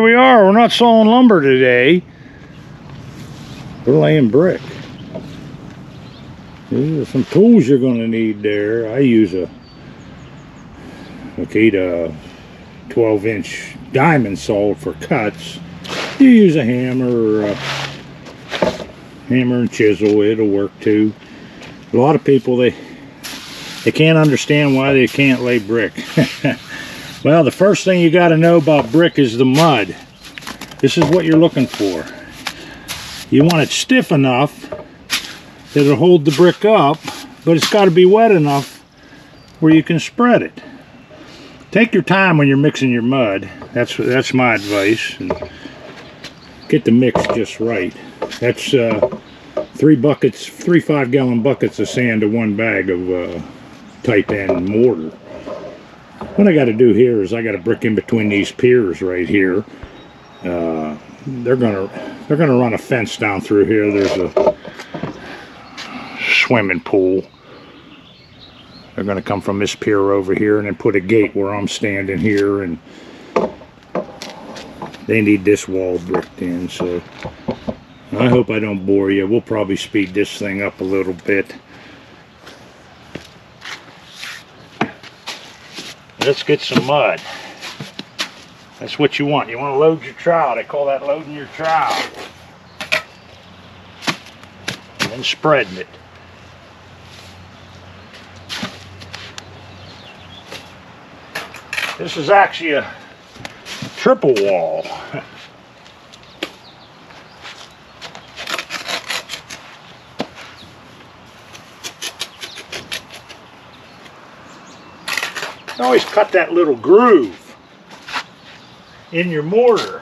we are. We're not sawing lumber today. We're laying brick. These are some tools you're going to need there. I use a 12-inch diamond saw for cuts. You use a hammer or a hammer and chisel. It'll work too. A lot of people, they can't understand why they can't lay brick. Well, the first thing you got to know about brick is the mud. This is what you're looking for. You want it stiff enough that it'll hold the brick up, but it's got to be wet enough where you can spread it. Take your time when you're mixing your mud. That's my advice. And get the mix just right. That's 3 5-gallon buckets of sand to 1 bag of Type N mortar. What I got to do here is I got to brick in between these piers right here. They're gonna run a fence down through here. There's a swimming pool. They're gonna come from this pier over here and then put a gate where I'm standing here, and they need this wall bricked in. So I hope I don't bore you. We'll probably speed this thing up a little bit. Let's get some mud. That's what you want. You want to load your trowel. They call that loading your trowel. And then spreading it. This is actually a triple wall. You always cut that little groove in your mortar,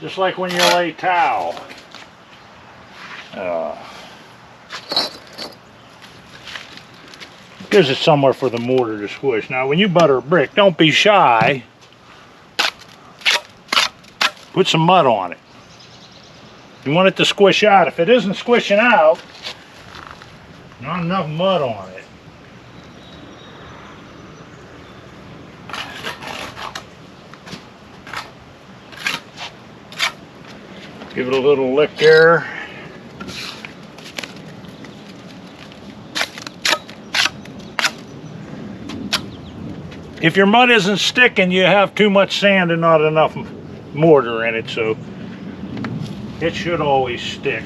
just like when you lay tile. Gives it somewhere for the mortar to squish. Now when you butter a brick, don't be shy. Put some mud on it. You want it to squish out. If it isn't squishing out, not enough mud on it. Give it a little lick there. If your mud isn't sticking, you have too much sand and not enough mortar in it, so it should always stick.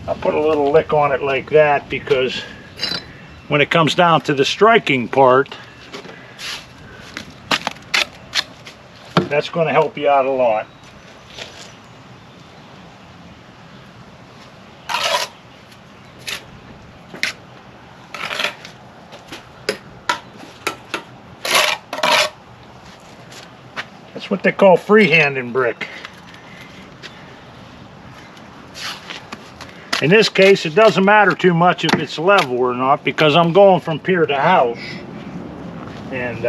I'll put a little lick on it like that because when it comes down to the striking part, that's going to help you out a lot. That's what they call freehanding brick. In this case, it doesn't matter too much if it's level or not because I'm going from pier to house. And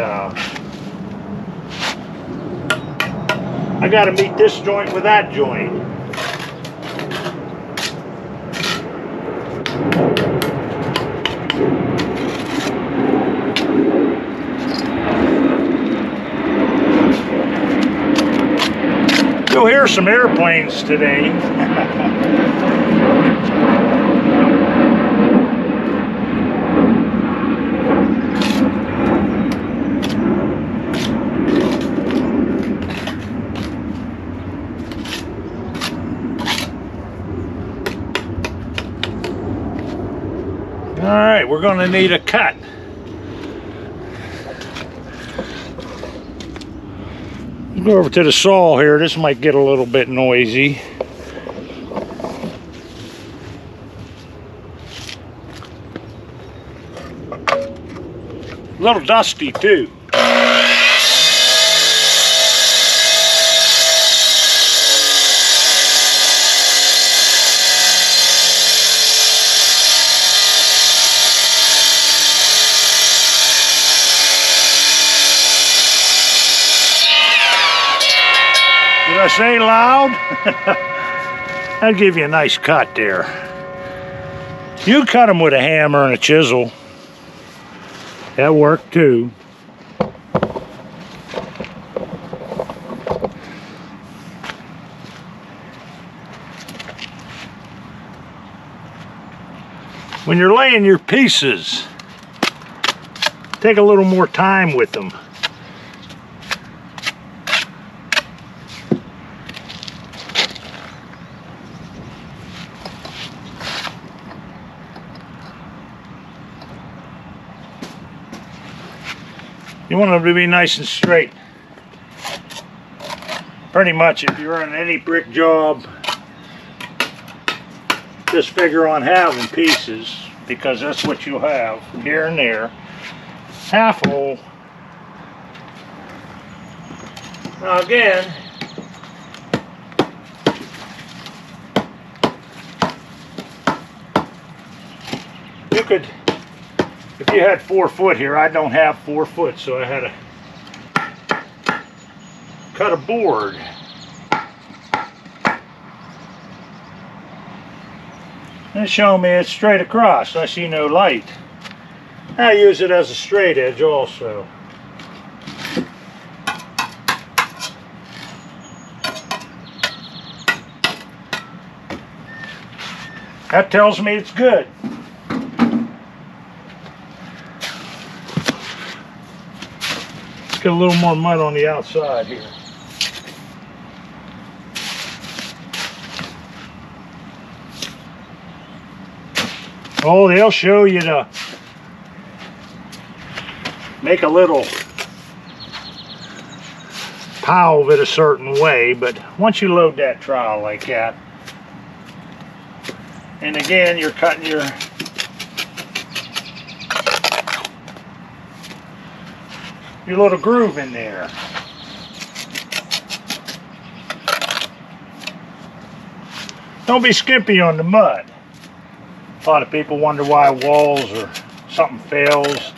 I got to meet this joint with that joint. You'll hear some airplanes today. Alright, we're going to need a cut. Go over to the saw here. This might get a little bit noisy. A little dusty too. Did I say loud? That'd give you a nice cut there. You cut them with a hammer and a chisel. That worked too. When you're laying your pieces, take a little more time with them. You want them to be nice and straight. Pretty much if you're on any brick job, just figure on having pieces, because that's what you'll have here and there. Half hole. Now again, you could, if you had 4 foot here, I don't have 4 foot, so I had to cut a board. And it's showing me it's straight across. I see no light. I use it as a straight edge also. That tells me it's good. Let's get a little more mud on the outside here. Oh, they'll show you to make a little pile of it a certain way, but once you load that trowel like that, and again you're cutting your little groove in there. Don't be skimpy on the mud. A lot of people wonder why walls or something fails.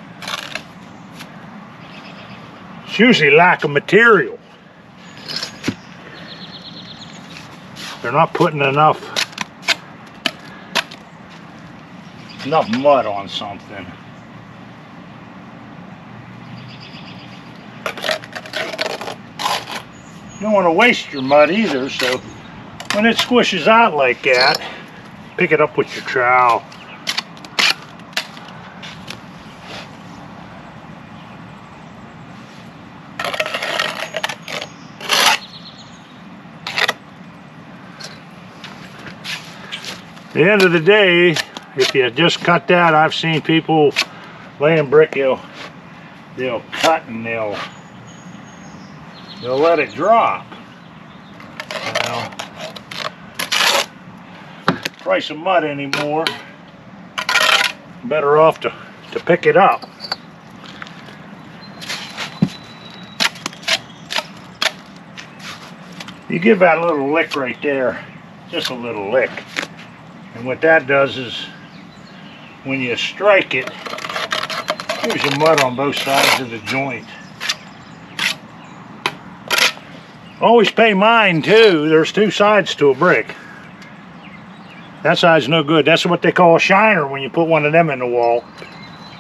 It's usually lack of material. They're not putting enough mud on something. You don't want to waste your mud either, so when it squishes out like that, pick it up with your trowel. At the end of the day, if you just cut that, I've seen people laying brick, they'll cut and they'll let it drop. Well, price of mud anymore, better off to pick it up. You give that a little lick right there, just a little lick, and what that does is when you strike it, gives you mud on both sides of the joint. Always pay mind too. There's 2 sides to a brick. That side's no good. That's what they call a shiner when you put one of them in the wall.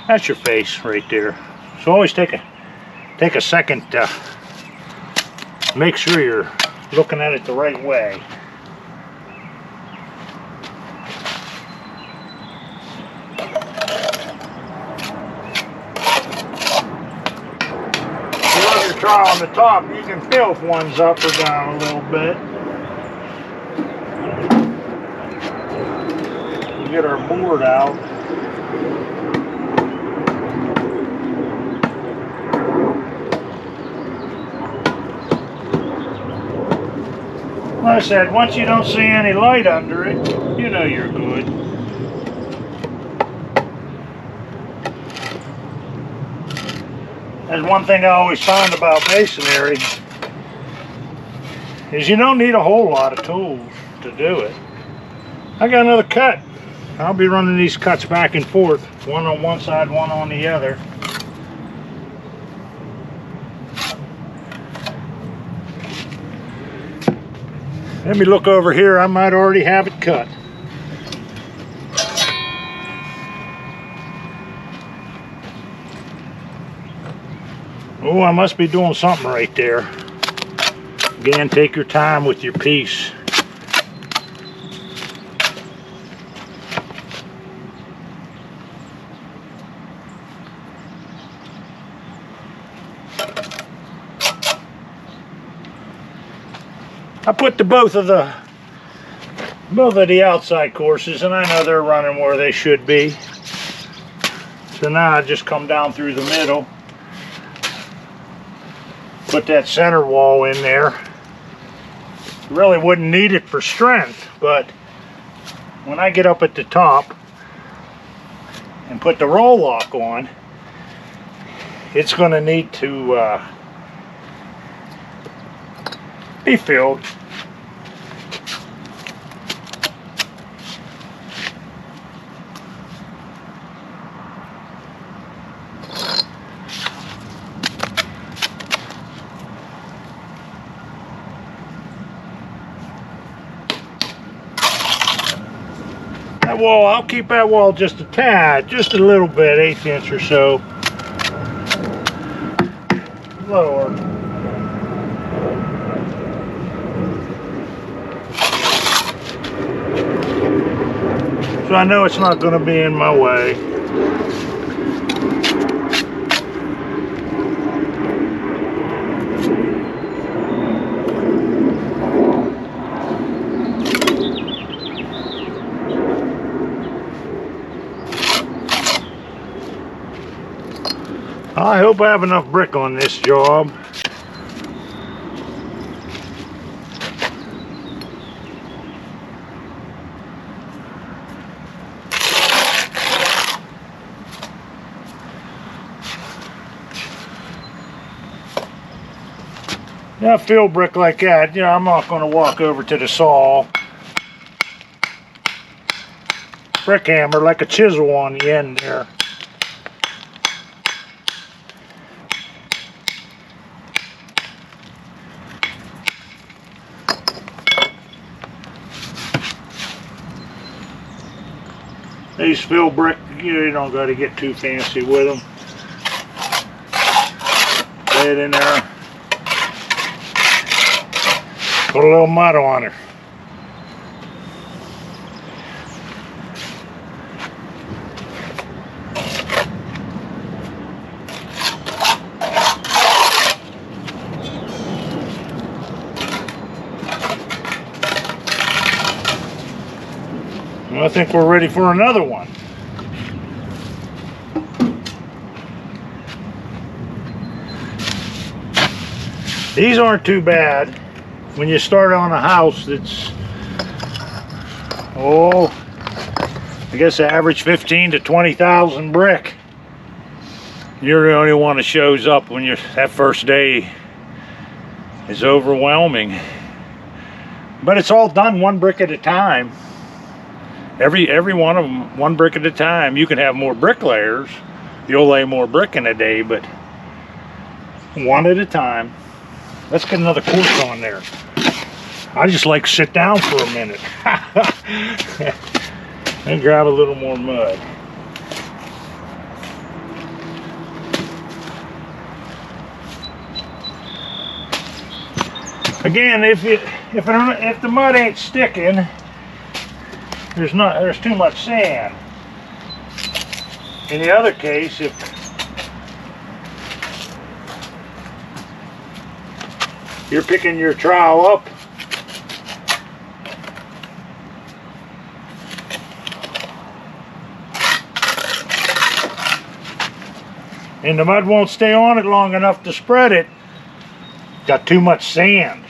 That's your face right there. So always take a second to make sure you're looking at it the right way. If you run your trowel on the top, you can feel if one's up or down a little bit. Get our board out. Like I said, once you don't see any light under it, you know you're good. There's one thing I always found about masonry is you don't need a whole lot of tools to do it. I got another cut. I'll be running these cuts back and forth, one on one side, one on the other. Let me look over here. I might already have it cut. Oh, I must be doing something right there. Again, take your time with your piece. I put both of the outside courses, and I know they're running where they should be. So now I just come down through the middle, put that center wall in there. Really wouldn't need it for strength, but when I get up at the top and put the roll lock on, it's going to need to be filled. That wall, I'll keep that wall just a tad, just a little bit, 1/8 inch or so lower. So I know it's not going to be in my way. I hope I have enough brick on this job. Now, field brick like that, you know, I'm not going to walk over to the saw, brick hammer like a chisel on the end there. These field brick, you don't got to get too fancy with them. Lay it in there. Put a little mud on it. I think we're ready for another one. These aren't too bad when you start on a house that's, oh, I guess average 15 to 20,000 brick. You're the only one that shows up when that first day is overwhelming. But it's all done one brick at a time. Every one of them, one brick at a time. You can have more bricklayers. You'll lay more brick in a day, but one at a time. Let's get another course on there. I just like to sit down for a minute and grab a little more mud. Again, if the mud ain't sticking, there's too much sand. In the other case, if you're picking your trowel up and the mud won't stay on it long enough to spread it, got too much sand.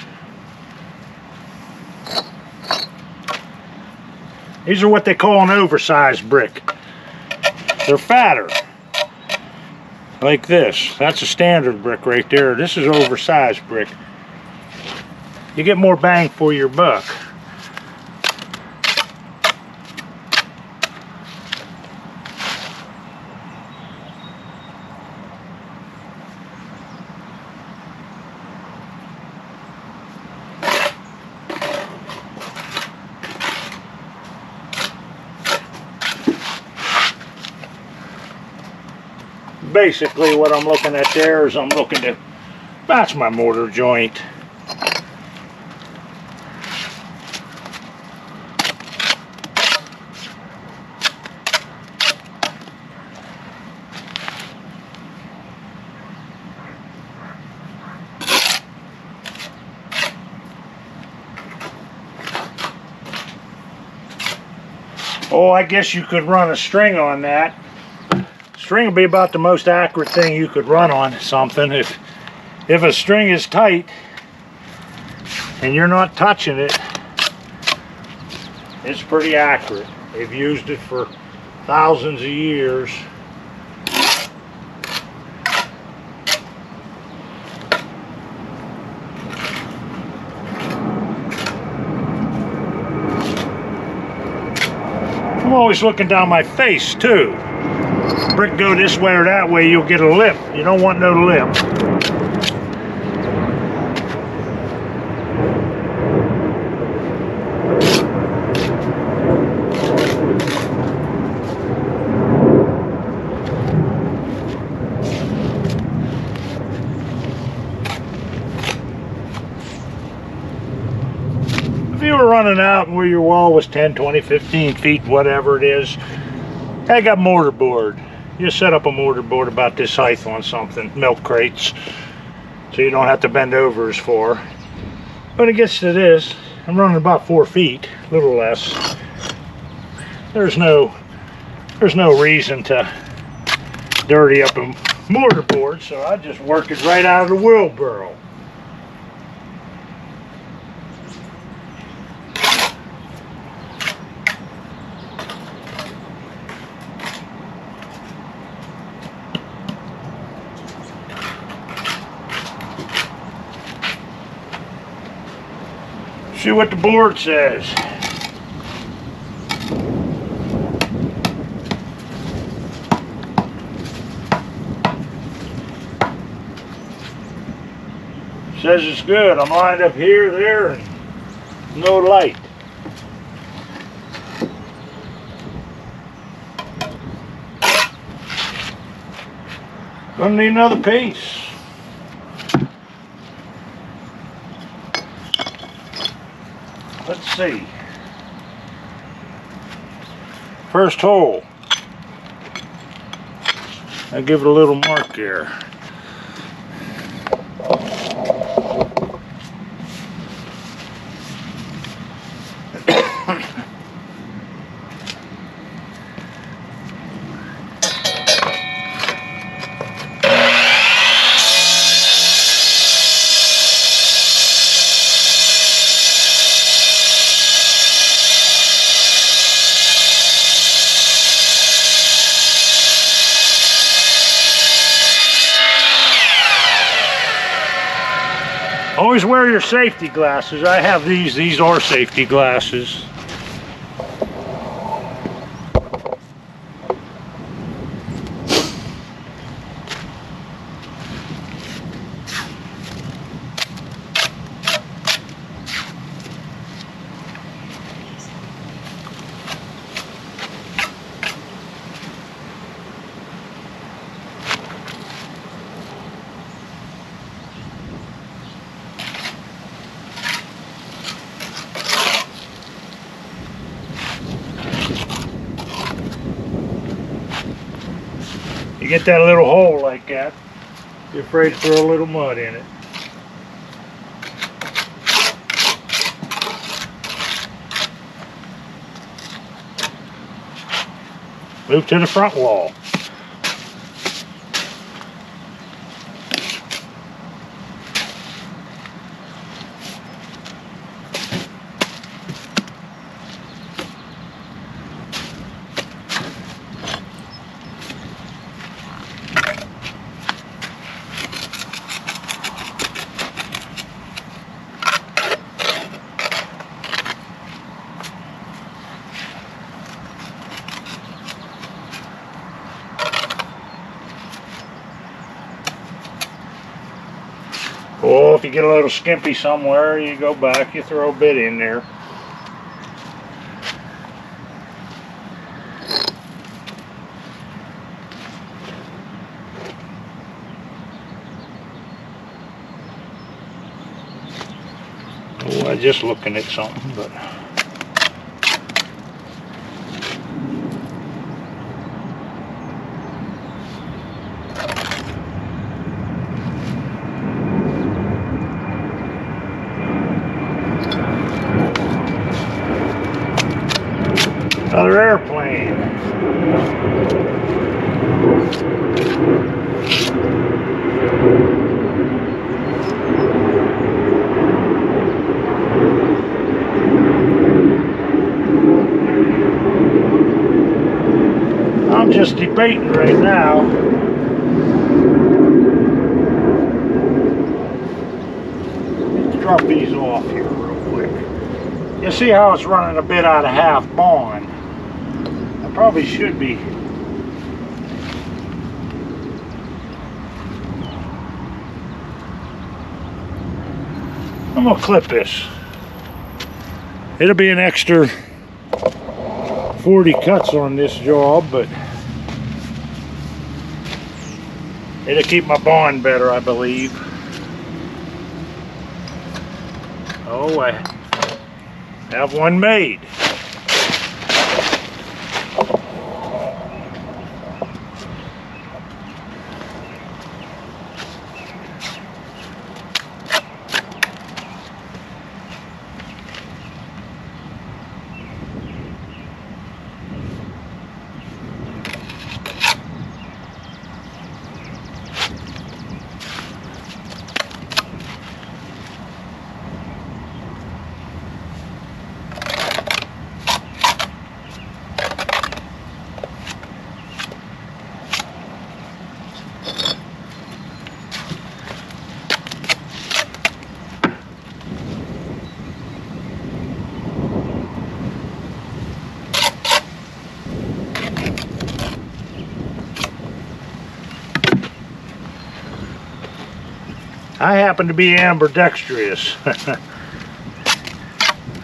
These are what they call an oversized brick. They're fatter. Like this. That's a standard brick right there. This is oversized brick. You get more bang for your buck. basically what I'm looking at there is I'm looking to match my mortar joint. Oh, I guess you could run a string on that. String will be about the most accurate thing you could run on something. If a string is tight and you're not touching it, it's pretty accurate. They've used it for thousands of years. I'm always looking down my face too. Brick go this way or that way, you'll get a lip. You don't want no lip. If you were running out where your wall was 10, 20, 15 feet, whatever it is, I got mortar board. You set up a mortar board about this height on something, milk crates, so you don't have to bend over as far. When it gets to this, I'm running about 4 feet, a little less. There's no reason to dirty up a mortar board, so I just work it right out of the wheelbarrow. See what the board says. Says it's good. I'm lined up here, there, and no light. Gonna need another piece. Let's see. First hole. I'll give it a little mark there. Always wear your safety glasses. I have these. These are safety glasses. You get that little hole like that, you're afraid to throw a little mud in it. Move to the front wall. Or if you get a little skimpy somewhere, you go back, you throw a bit in there. Oh, I was just looking at something, but another airplane. I'm just debating right now. Let's drop these off here real quick. You see how it's running a bit out of half bond. I probably should be. I'm gonna clip this. It'll be an extra 40 cuts on this job, but it'll keep my bond better, I believe. Oh, I have one made. I happen to be ambidextrous.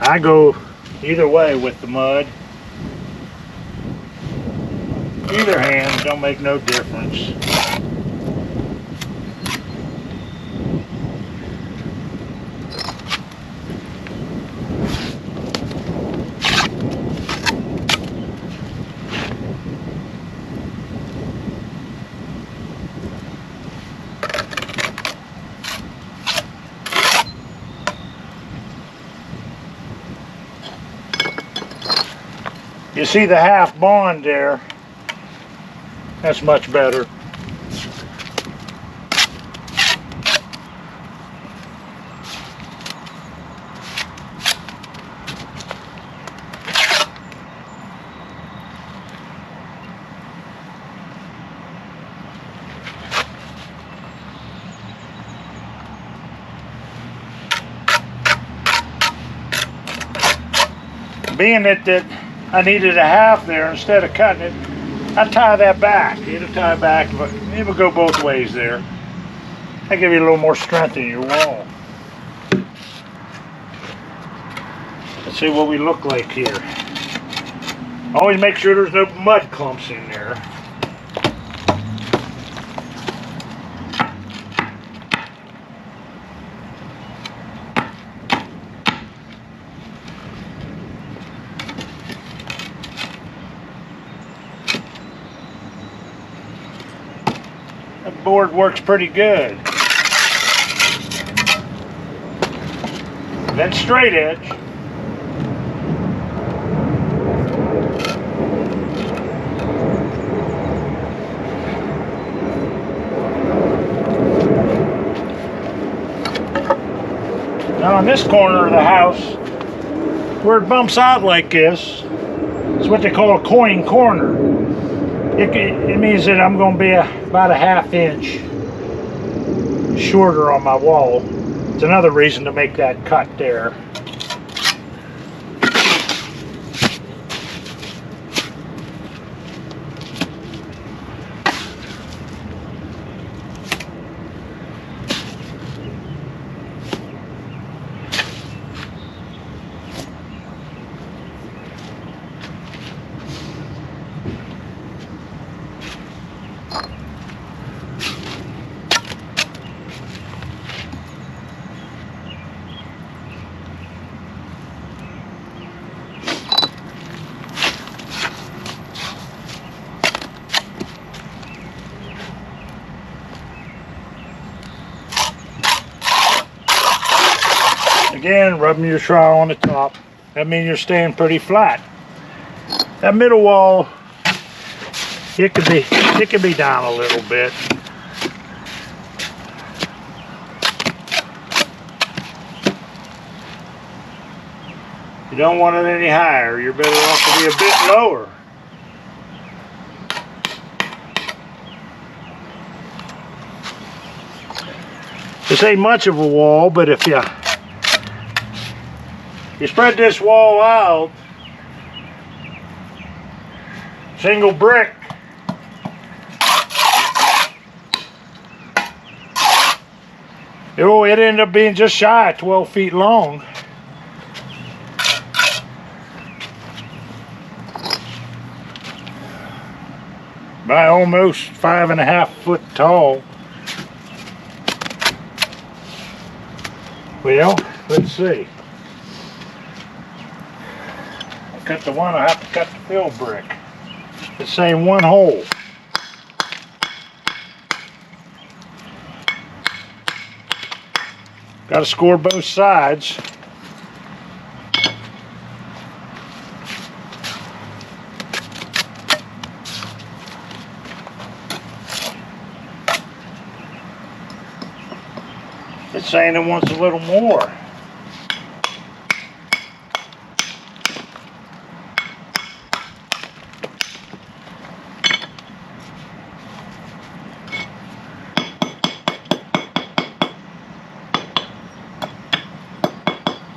I go either way with the mud. Either hand don't make no difference. You see the half bond there? That's much better. Being that I needed a half there, instead of cutting it, I tie that back. It'll tie back, but it will go both ways there. That give you a little more strength in your wall. Let's see what we look like here. Always make sure there's no mud clumps in there. That board works pretty good. Then straight edge. Now in this corner of the house, where it bumps out like this, it's what they call a coin corner. It means that I'm going to be about a ½ inch shorter on my wall. It's another reason to make that cut there. Again, rubbing your trowel on the top. That means you're staying pretty flat. That middle wall, it could be down a little bit. You don't want it any higher. You're better off to be a bit lower. This ain't much of a wall, but if you spread this wall out, single brick, oh, it ended up being just shy of 12 feet long. By almost 5.5 foot tall. Well, let's see. I cut the one, I have to cut the fill brick. The same one hole. Got to score both sides. It's saying it wants a little more.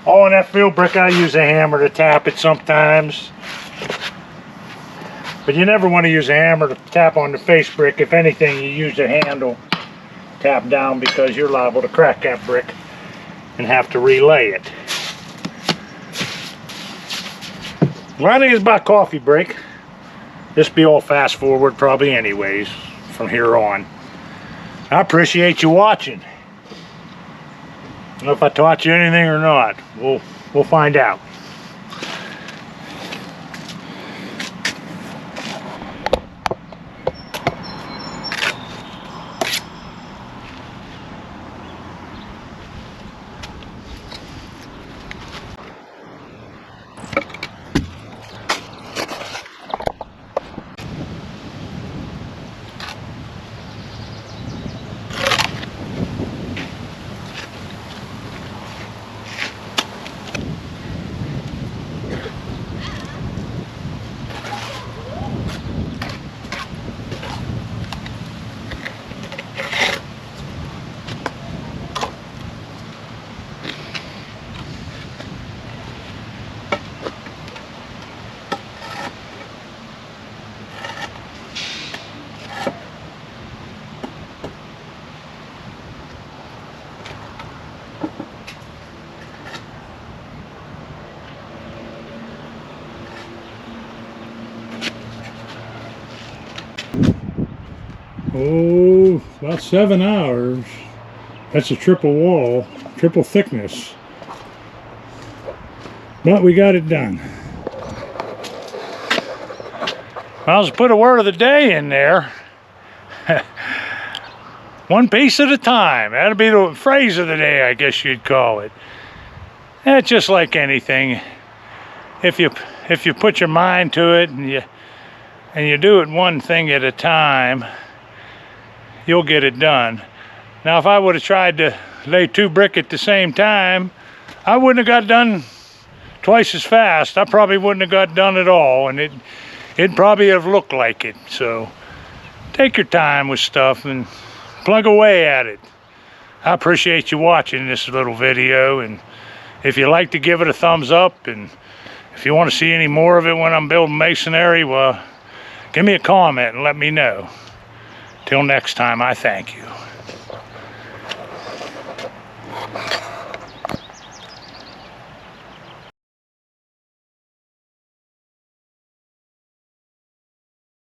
Oh, and that fill brick, I use a hammer to tap it sometimes. But you never want to use a hammer to tap on the face brick. If anything, you use a handle. Tap down, because you're liable to crack that brick and have to relay it. Well, I think it's about coffee break. This be all fast forward probably anyways from here on. I appreciate you watching. I don't know if I taught you anything or not. We'll find out. Oh, about 7 hours. That's a triple wall, triple thickness. But we got it done. I'll just put a word of the day in there. One piece at a time. That'll be the phrase of the day, I guess you'd call it. It's just like anything. If you put your mind to it and you do it one thing at a time, you'll get it done. Now, if I would have tried to lay 2 brick at the same time, I wouldn't have got done twice as fast. I probably wouldn't have got done at all, and it'd probably have looked like it. So take your time with stuff and plug away at it. I appreciate you watching this little video, and if you like to give it a thumbs up, and if you want to see any more of it when I'm building masonry, well, give me a comment and let me know. Till next time, I thank you.